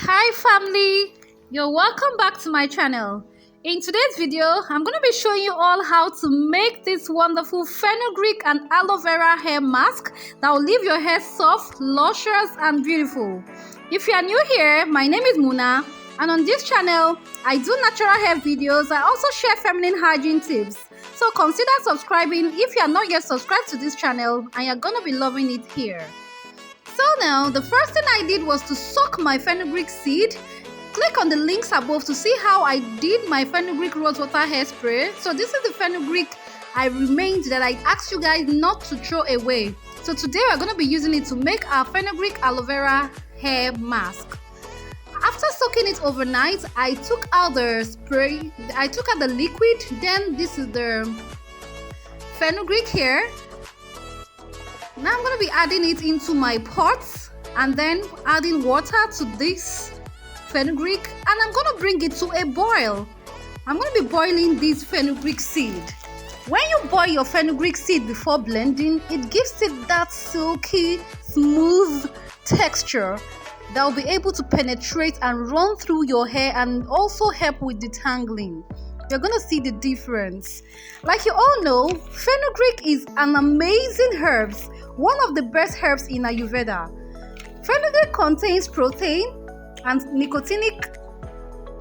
Hi family, you're welcome back to my channel. In today's video, I'm going to be showing you all how to make this wonderful fenugreek and aloe vera hair mask that will leave your hair soft, luscious and beautiful. If you are new here, my name is Muna, and on this channel, I do natural hair videos. I also share feminine hygiene tips. So consider subscribing if you are not yet subscribed to this channel, and you're going to be loving it here. So now, the first thing I did was to soak my fenugreek seed. Click on the links above to see how I did my fenugreek rosewater hairspray. So this is the fenugreek I remained that I asked you guys not to throw away. So today we're going to be using it to make our fenugreek aloe vera hair mask. After soaking it overnight, I took out the spray, I took out the liquid. Then this is the fenugreek here. Now I'm going to be adding it into my pots and then adding water to this fenugreek, and I'm going to bring it to a boil. I'm going to be boiling this fenugreek seed. When you boil your fenugreek seed before blending, it gives it that silky, smooth texture that will be able to penetrate and run through your hair and also help with detangling. You're going to see the difference. Like you all know, fenugreek is an amazing herb, one of the best herbs in Ayurveda. Fenugreek contains protein and nicotinic.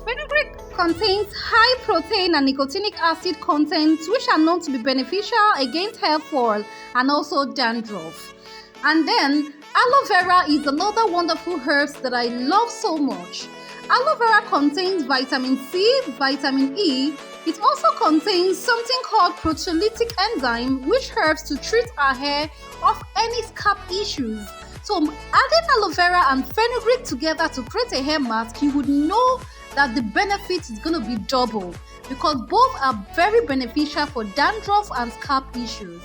Fenugreek contains high protein and nicotinic acid contents, which are known to be beneficial against hair fall and also dandruff. And then aloe vera is another wonderful herb that I love so much. Aloe vera contains vitamin C, vitamin E. It also contains something called proteolytic enzyme, which helps to treat our hair of any scalp issues. So adding aloe vera and fenugreek together to create a hair mask, you would know that the benefit is going to be double, because both are very beneficial for dandruff and scalp issues.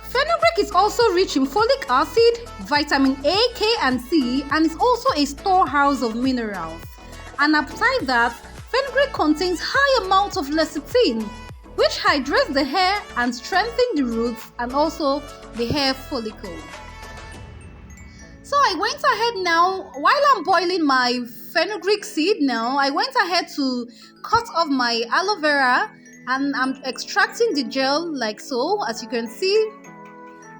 Fenugreek is also rich in folic acid, vitamin A, K and C, and is also a storehouse of minerals. And aside that, fenugreek contains high amounts of lecithin, which hydrates the hair and strengthens the roots and also the hair follicle. So I went ahead now, while I'm boiling my fenugreek seed now, I went ahead to cut off my aloe vera, and I'm extracting the gel like so, as you can see.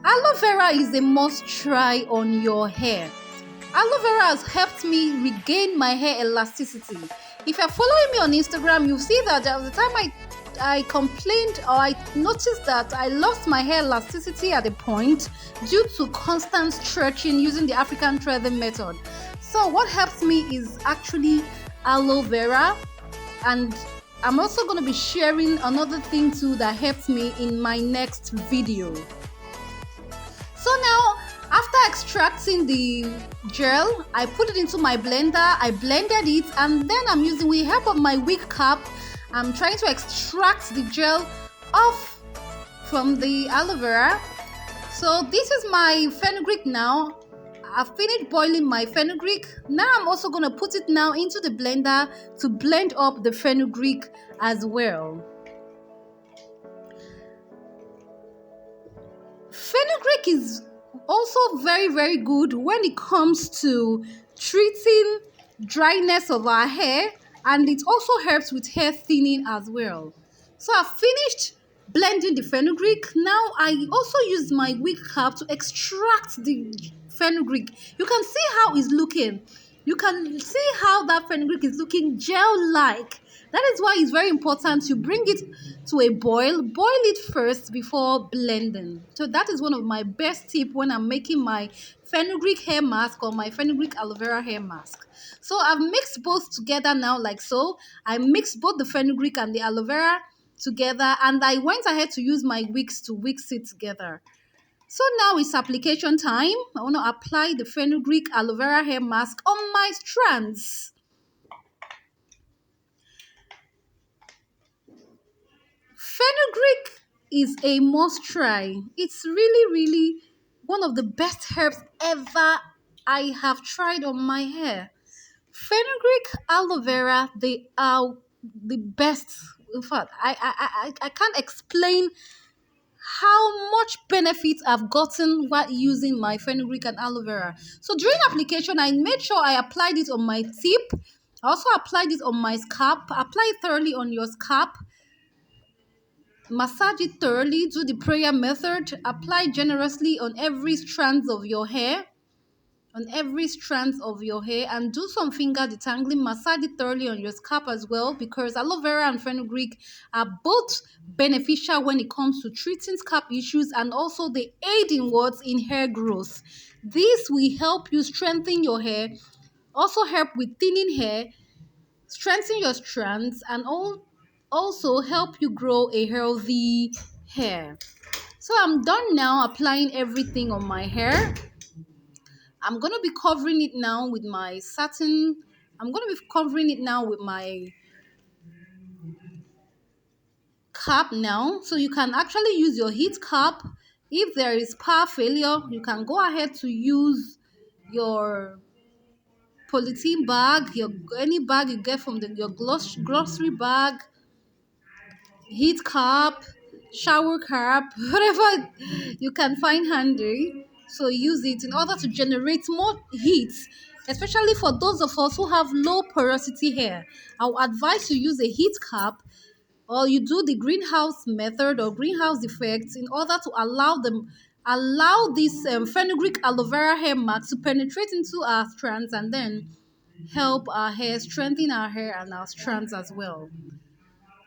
Aloe vera is a must try on your hair. Aloe vera has helped me regain my hair elasticity. If you're following me on Instagram, you'll see that there was a time I complained, or I noticed that I lost my hair elasticity at a point due to constant stretching using the African threading method. So what helps me is actually aloe vera, and I'm also going to be sharing another thing too that helps me in my next video. So now, after extracting the gel, I put it into my blender, I blended it, and then I'm using, with the help of my wig cap, I'm trying to extract the gel off from the aloe vera. So this is my fenugreek now. I've finished boiling my fenugreek. Now I'm also going to put it now into the blender to blend up the fenugreek as well. Fenugreek is also very good when it comes to treating dryness of our hair, and it also helps with hair thinning as well. So I've finished blending the fenugreek. Now I also use my wig cap to extract the fenugreek. You can see how it's looking. You can see how that fenugreek is looking gel-like. That is why it's very important you bring it to a boil. Boil it first before blending. So that is one of my best tips when I'm making my fenugreek hair mask or my fenugreek aloe vera hair mask. So I've mixed both together now like so. I mixed both the fenugreek and the aloe vera together, and I went ahead to use my wigs to mix it together. So now it's application time. I want to apply the fenugreek aloe vera hair mask on my strands. Fenugreek is a must try. It's really one of the best herbs ever I have tried on my hair. Fenugreek, aloe vera, they are the best. In fact, I can't explain how much benefit I've gotten while using my fenugreek and aloe vera. So during application, I made sure I applied it on my tip. I also applied it on my scalp. Apply it thoroughly on your scalp. Massage it thoroughly. Do the prayer method. Apply generously on every strand of your hair. And do some finger detangling. Massage it thoroughly on your scalp as well, because aloe vera and fenugreek are both beneficial when it comes to treating scalp issues, and also they aid in hair growth. This will help you strengthen your hair, also help with thinning hair, strengthen your strands, and also help you grow a healthy hair. So I'm done now applying everything on my hair. I'm going to be covering it now with my satin. I'm going to be covering it now with my cap now. So you can actually use your heat cap. If there is power failure, you can go ahead to use your polythene bag, any bag you get from your grocery bag, heat cap, shower cap, whatever you can find handy. So use it in order to generate more heat, especially for those of us who have low porosity hair. I would advise you use a heat cap, or you do the greenhouse method or greenhouse effect in order to allow this fenugreek aloe vera hair mask to penetrate into our strands and then help our hair, strengthen our hair and our strands as well.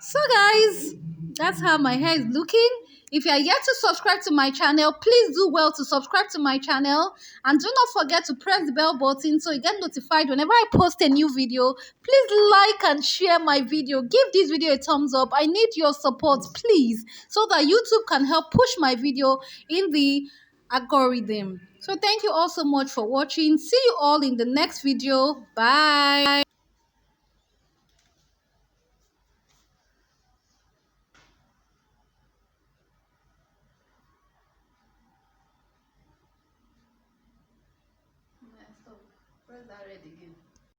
So guys, that's how my hair is looking. If you are yet to subscribe to my channel, please do well to subscribe to my channel, and do not forget to press the bell button so you get notified whenever I post a new video. Please like and share my video. Give this video a thumbs up. I need your support, please, so that YouTube can help push my video in the algorithm. So thank you all so much for watching. See you all in the next video. Bye. Press that red again.